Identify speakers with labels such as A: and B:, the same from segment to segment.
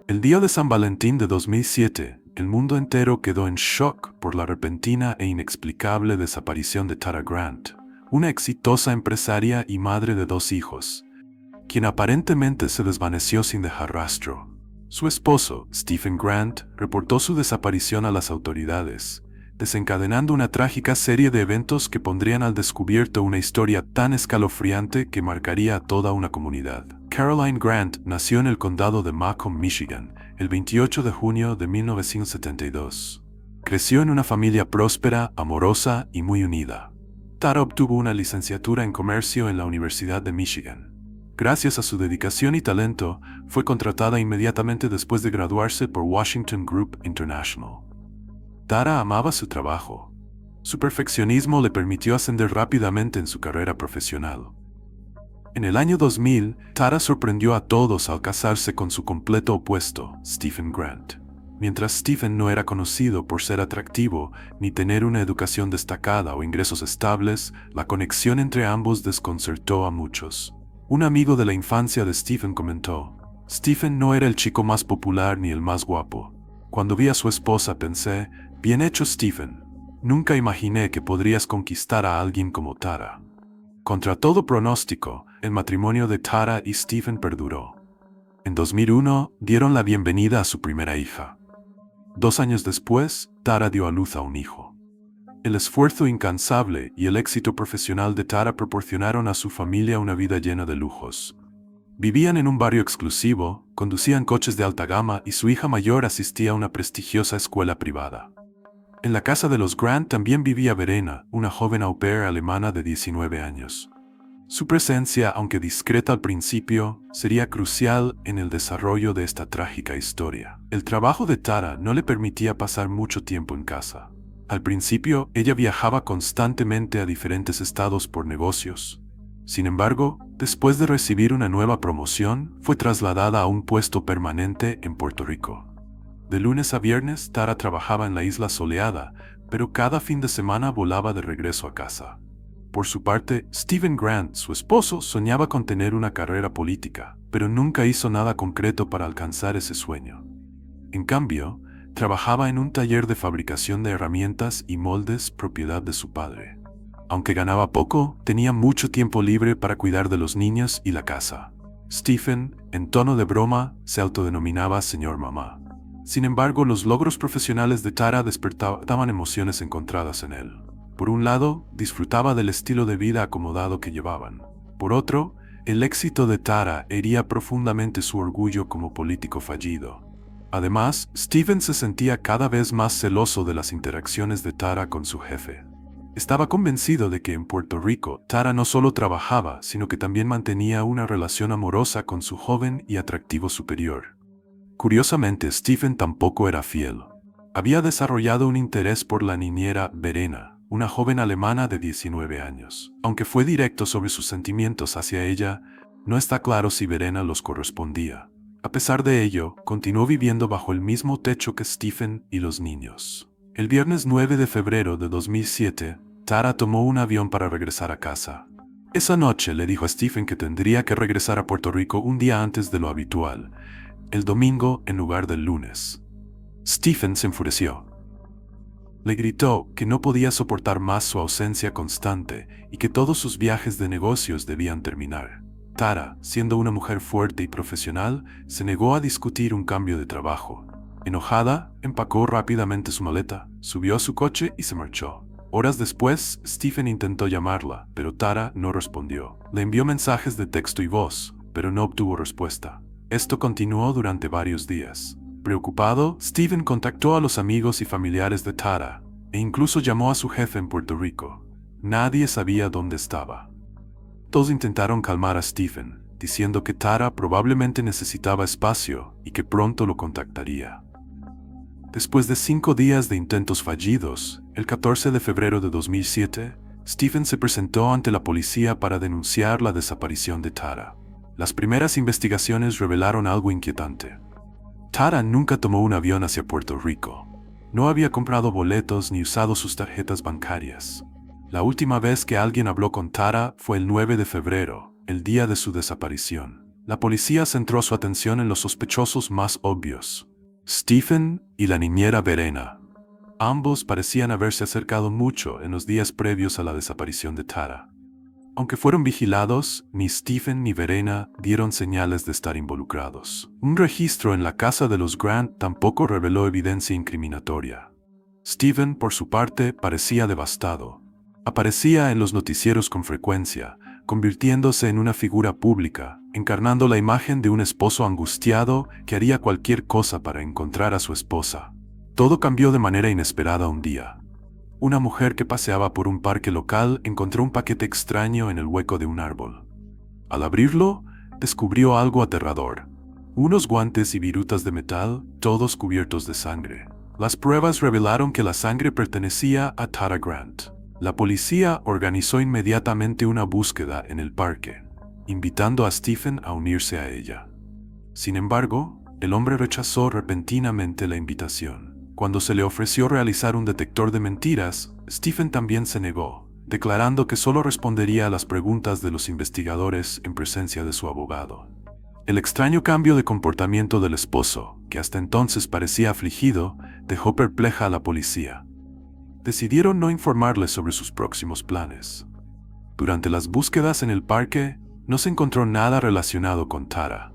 A: El día de San Valentín de 2007, el mundo entero quedó en shock por la repentina e inexplicable desaparición de Tara Grant, una exitosa empresaria y madre de 2 hijos, quien aparentemente se desvaneció sin dejar rastro. Su esposo, Stephen Grant, reportó su desaparición a las autoridades, desencadenando una trágica serie de eventos que pondrían al descubierto una historia tan escalofriante que marcaría a toda una comunidad. Caroline Grant nació en el condado de Macomb, Michigan, el 28 de junio de 1972. Creció en una familia próspera, amorosa y muy unida. Tara obtuvo una licenciatura en comercio en la Universidad de Michigan. Gracias a su dedicación y talento, fue contratada inmediatamente después de graduarse por Washington Group International. Tara amaba su trabajo. Su perfeccionismo le permitió ascender rápidamente en su carrera profesional. En el año 2000, Tara sorprendió a todos al casarse con su completo opuesto, Stephen Grant. Mientras Stephen no era conocido por ser atractivo ni tener una educación destacada o ingresos estables, la conexión entre ambos desconcertó a muchos. Un amigo de la infancia de Stephen comentó: Stephen no era el chico más popular ni el más guapo. Cuando vi a su esposa pensé, bien hecho Stephen. Nunca imaginé que podrías conquistar a alguien como Tara. Contra todo pronóstico, el matrimonio de Tara y Stephen perduró. En 2001, dieron la bienvenida a su primera hija. 2 años después, Tara dio a luz a un hijo. El esfuerzo incansable y el éxito profesional de Tara proporcionaron a su familia una vida llena de lujos. Vivían en un barrio exclusivo, conducían coches de alta gama y su hija mayor asistía a una prestigiosa escuela privada. En la casa de los Grant también vivía Verena, una joven au pair alemana de 19 años. Su presencia, aunque discreta al principio, sería crucial en el desarrollo de esta trágica historia. El trabajo de Tara no le permitía pasar mucho tiempo en casa. Al principio, ella viajaba constantemente a diferentes estados por negocios. Sin embargo, después de recibir una nueva promoción, fue trasladada a un puesto permanente en Puerto Rico. De lunes a viernes, Tara trabajaba en la isla soleada, pero cada fin de semana volaba de regreso a casa. Por su parte, Stephen Grant, su esposo, soñaba con tener una carrera política, pero nunca hizo nada concreto para alcanzar ese sueño. En cambio, trabajaba en un taller de fabricación de herramientas y moldes propiedad de su padre. Aunque ganaba poco, tenía mucho tiempo libre para cuidar de los niños y la casa. Stephen, en tono de broma, se autodenominaba señor mamá. Sin embargo, los logros profesionales de Tara despertaban emociones encontradas en él. Por un lado, disfrutaba del estilo de vida acomodado que llevaban. Por otro, el éxito de Tara hería profundamente su orgullo como político fallido. Además, Stephen se sentía cada vez más celoso de las interacciones de Tara con su jefe. Estaba convencido de que en Puerto Rico, Tara no solo trabajaba, sino que también mantenía una relación amorosa con su joven y atractivo superior. Curiosamente, Stephen tampoco era fiel. Había desarrollado un interés por la niñera Verena, una joven alemana de 19 años. Aunque fue directo sobre sus sentimientos hacia ella, no está claro si Verena los correspondía. A pesar de ello, continuó viviendo bajo el mismo techo que Stephen y los niños. El viernes 9 de febrero de 2007, Tara tomó un avión para regresar a casa. Esa noche le dijo a Stephen que tendría que regresar a Puerto Rico un día antes de lo habitual, el domingo en lugar del lunes. Stephen se enfureció. Le gritó que no podía soportar más su ausencia constante y que todos sus viajes de negocios debían terminar. Tara, siendo una mujer fuerte y profesional, se negó a discutir un cambio de trabajo. Enojada, empacó rápidamente su maleta, subió a su coche y se marchó. Horas después, Stephen intentó llamarla, pero Tara no respondió. Le envió mensajes de texto y voz, pero no obtuvo respuesta. Esto continuó durante varios días. Preocupado, Stephen contactó a los amigos y familiares de Tara, e incluso llamó a su jefe en Puerto Rico. Nadie sabía dónde estaba. Todos intentaron calmar a Stephen, diciendo que Tara probablemente necesitaba espacio y que pronto lo contactaría. Después de 5 días de intentos fallidos, el 14 de febrero de 2007, Stephen se presentó ante la policía para denunciar la desaparición de Tara. Las primeras investigaciones revelaron algo inquietante. Tara nunca tomó un avión hacia Puerto Rico. No había comprado boletos ni usado sus tarjetas bancarias. La última vez que alguien habló con Tara fue el 9 de febrero, el día de su desaparición. La policía centró su atención en los sospechosos más obvios: Stephen y la niñera Verena. Ambos parecían haberse acercado mucho en los días previos a la desaparición de Tara. Aunque fueron vigilados, ni Stephen ni Verena dieron señales de estar involucrados. Un registro en la casa de los Grant tampoco reveló evidencia incriminatoria. Stephen, por su parte, parecía devastado. Aparecía en los noticieros con frecuencia, convirtiéndose en una figura pública, encarnando la imagen de un esposo angustiado que haría cualquier cosa para encontrar a su esposa. Todo cambió de manera inesperada un día. Una mujer que paseaba por un parque local encontró un paquete extraño en el hueco de un árbol. Al abrirlo, descubrió algo aterrador: unos guantes y virutas de metal, todos cubiertos de sangre. Las pruebas revelaron que la sangre pertenecía a Tara Grant. La policía organizó inmediatamente una búsqueda en el parque, invitando a Stephen a unirse a ella. Sin embargo, el hombre rechazó repentinamente la invitación. Cuando se le ofreció realizar un detector de mentiras, Stephen también se negó, declarando que solo respondería a las preguntas de los investigadores en presencia de su abogado. El extraño cambio de comportamiento del esposo, que hasta entonces parecía afligido, dejó perpleja a la policía. Decidieron no informarle sobre sus próximos planes. Durante las búsquedas en el parque, no se encontró nada relacionado con Tara.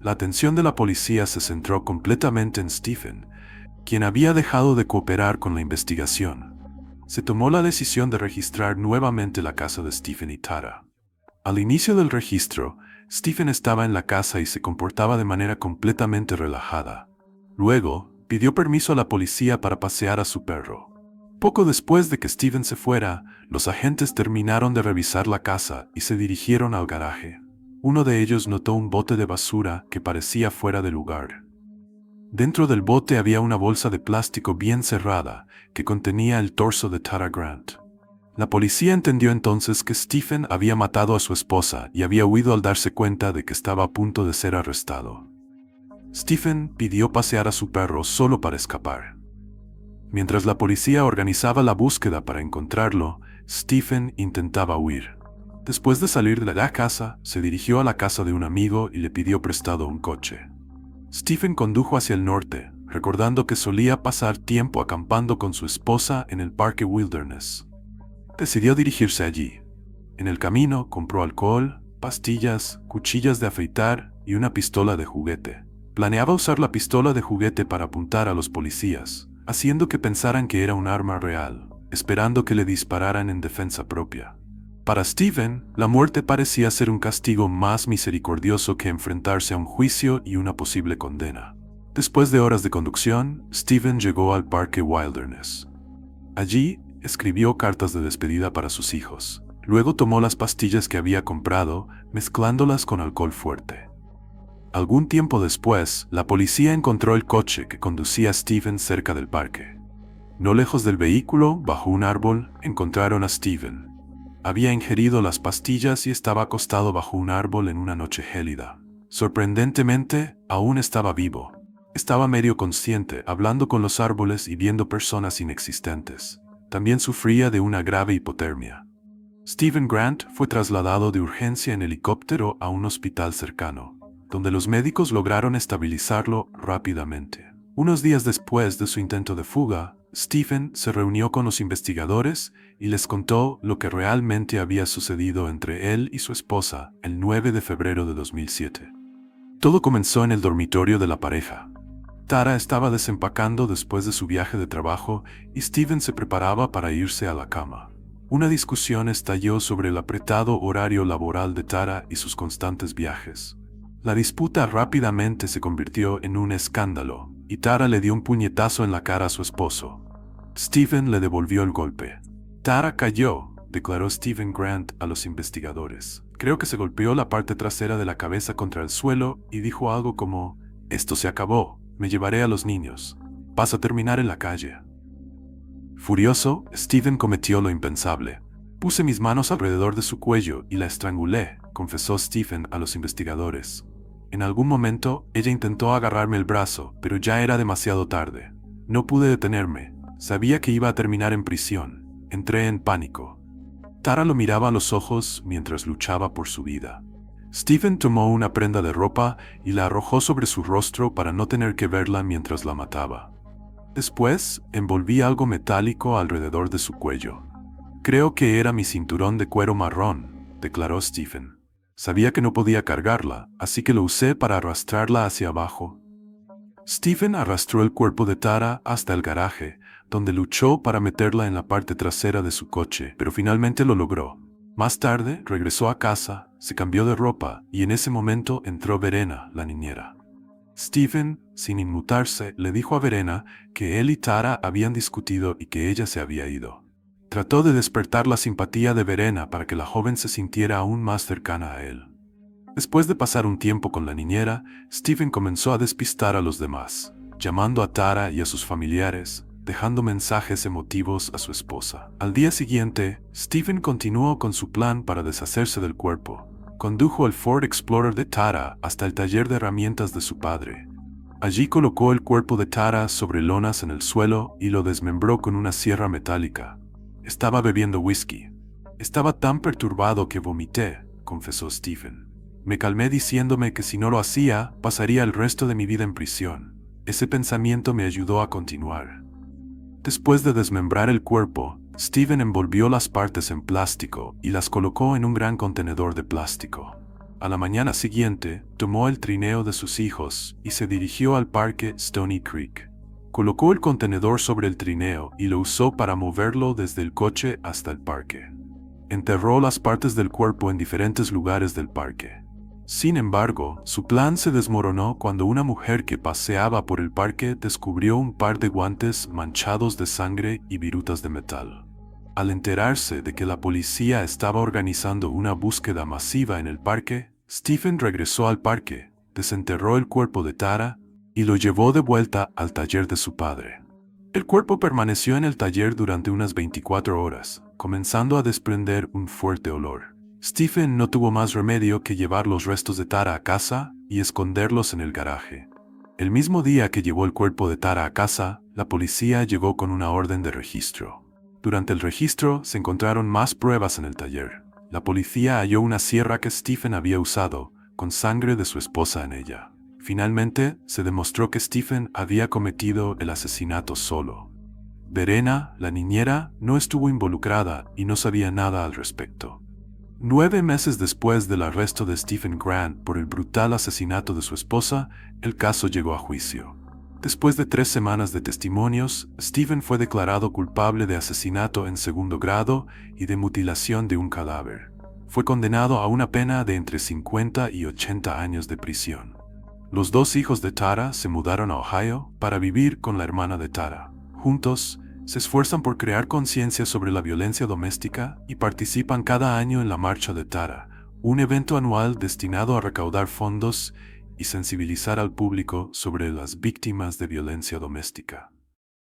A: La atención de la policía se centró completamente en Stephen, quien había dejado de cooperar con la investigación. Se tomó la decisión de registrar nuevamente la casa de Stephen y Tara. Al inicio del registro, Stephen estaba en la casa y se comportaba de manera completamente relajada. Luego, pidió permiso a la policía para pasear a su perro. Poco después de que Stephen se fuera, los agentes terminaron de revisar la casa y se dirigieron al garaje. Uno de ellos notó un bote de basura que parecía fuera de lugar. Dentro del bote había una bolsa de plástico bien cerrada que contenía el torso de Tara Grant. La policía entendió entonces que Stephen había matado a su esposa y había huido al darse cuenta de que estaba a punto de ser arrestado. Stephen pidió pasear a su perro solo para escapar. Mientras la policía organizaba la búsqueda para encontrarlo, Stephen intentaba huir. Después de salir de la casa, se dirigió a la casa de un amigo y le pidió prestado un coche. Stephen condujo hacia el norte, recordando que solía pasar tiempo acampando con su esposa en el Parque Wilderness. Decidió dirigirse allí. En el camino compró alcohol, pastillas, cuchillas de afeitar y una pistola de juguete. Planeaba usar la pistola de juguete para apuntar a los policías, haciendo que pensaran que era un arma real, esperando que le dispararan en defensa propia. Para Stephen, la muerte parecía ser un castigo más misericordioso que enfrentarse a un juicio y una posible condena. Después de horas de conducción, Stephen llegó al Parque Wilderness. Allí, escribió cartas de despedida para sus hijos. Luego tomó las pastillas que había comprado, mezclándolas con alcohol fuerte. Algún tiempo después, la policía encontró el coche que conducía a Stephen cerca del parque. No lejos del vehículo, bajo un árbol, encontraron a Stephen. Había ingerido las pastillas y estaba acostado bajo un árbol en una noche gélida. Sorprendentemente, aún estaba vivo. Estaba medio consciente, hablando con los árboles y viendo personas inexistentes. También sufría de una grave hipotermia. Stephen Grant fue trasladado de urgencia en helicóptero a un hospital cercano, donde los médicos lograron estabilizarlo rápidamente. Unos días después de su intento de fuga, Stephen se reunió con los investigadores y les contó lo que realmente había sucedido entre él y su esposa el 9 de febrero de 2007. Todo comenzó en el dormitorio de la pareja. Tara estaba desempacando después de su viaje de trabajo y Stephen se preparaba para irse a la cama. Una discusión estalló sobre el apretado horario laboral de Tara y sus constantes viajes. La disputa rápidamente se convirtió en un escándalo, y Tara le dio un puñetazo en la cara a su esposo. Stephen le devolvió el golpe. Tara cayó, declaró Stephen Grant a los investigadores. Creo que se golpeó la parte trasera de la cabeza contra el suelo y dijo algo como: «Esto se acabó, me llevaré a los niños. Vas a terminar en la calle». Furioso, Stephen cometió lo impensable. «Puse mis manos alrededor de su cuello y la estrangulé», confesó Stephen a los investigadores. «En algún momento, ella intentó agarrarme el brazo, pero ya era demasiado tarde. No pude detenerme. Sabía que iba a terminar en prisión. Entré en pánico». Tara lo miraba a los ojos mientras luchaba por su vida. Stephen tomó una prenda de ropa y la arrojó sobre su rostro para no tener que verla mientras la mataba. Después, envolví algo metálico alrededor de su cuello. Creo que era mi cinturón de cuero marrón, declaró Stephen. Sabía que no podía cargarla, así que lo usé para arrastrarla hacia abajo. Stephen arrastró el cuerpo de Tara hasta el garaje, donde luchó para meterla en la parte trasera de su coche, pero finalmente lo logró. Más tarde, regresó a casa, se cambió de ropa y en ese momento entró Verena, la niñera. Stephen, sin inmutarse, le dijo a Verena que él y Tara habían discutido y que ella se había ido. Trató de despertar la simpatía de Verena para que la joven se sintiera aún más cercana a él. Después de pasar un tiempo con la niñera, Stephen comenzó a despistar a los demás, llamando a Tara y a sus familiares, dejando mensajes emotivos a su esposa. Al día siguiente, Stephen continuó con su plan para deshacerse del cuerpo. Condujo el Ford Explorer de Tara hasta el taller de herramientas de su padre. Allí colocó el cuerpo de Tara sobre lonas en el suelo y lo desmembró con una sierra metálica. Estaba bebiendo whisky. Estaba tan perturbado que vomité, confesó Stephen. Me calmé diciéndome que si no lo hacía, pasaría el resto de mi vida en prisión. Ese pensamiento me ayudó a continuar. Después de desmembrar el cuerpo, Stephen envolvió las partes en plástico y las colocó en un gran contenedor de plástico. A la mañana siguiente, tomó el trineo de sus hijos y se dirigió al parque Stony Creek. Colocó el contenedor sobre el trineo y lo usó para moverlo desde el coche hasta el parque. Enterró las partes del cuerpo en diferentes lugares del parque. Sin embargo, su plan se desmoronó cuando una mujer que paseaba por el parque descubrió un par de guantes manchados de sangre y virutas de metal. Al enterarse de que la policía estaba organizando una búsqueda masiva en el parque, Stephen regresó al parque, desenterró el cuerpo de Tara y lo llevó de vuelta al taller de su padre. El cuerpo permaneció en el taller durante unas 24 horas, comenzando a desprender un fuerte olor. Stephen no tuvo más remedio que llevar los restos de Tara a casa y esconderlos en el garaje. El mismo día que llevó el cuerpo de Tara a casa, la policía llegó con una orden de registro. Durante el registro se encontraron más pruebas en el taller. La policía halló una sierra que Stephen había usado, con sangre de su esposa en ella. Finalmente, se demostró que Stephen había cometido el asesinato solo. Verena, la niñera, no estuvo involucrada y no sabía nada al respecto. 9 meses después del arresto de Stephen Grant por el brutal asesinato de su esposa, el caso llegó a juicio. Después de 3 semanas de testimonios, Stephen fue declarado culpable de asesinato en segundo grado y de mutilación de un cadáver. Fue condenado a una pena de entre 50 y 80 años de prisión. Los 2 hijos de Tara se mudaron a Ohio para vivir con la hermana de Tara. Juntos, se esfuerzan por crear conciencia sobre la violencia doméstica y participan cada año en la Marcha de Tara, un evento anual destinado a recaudar fondos y sensibilizar al público sobre las víctimas de violencia doméstica.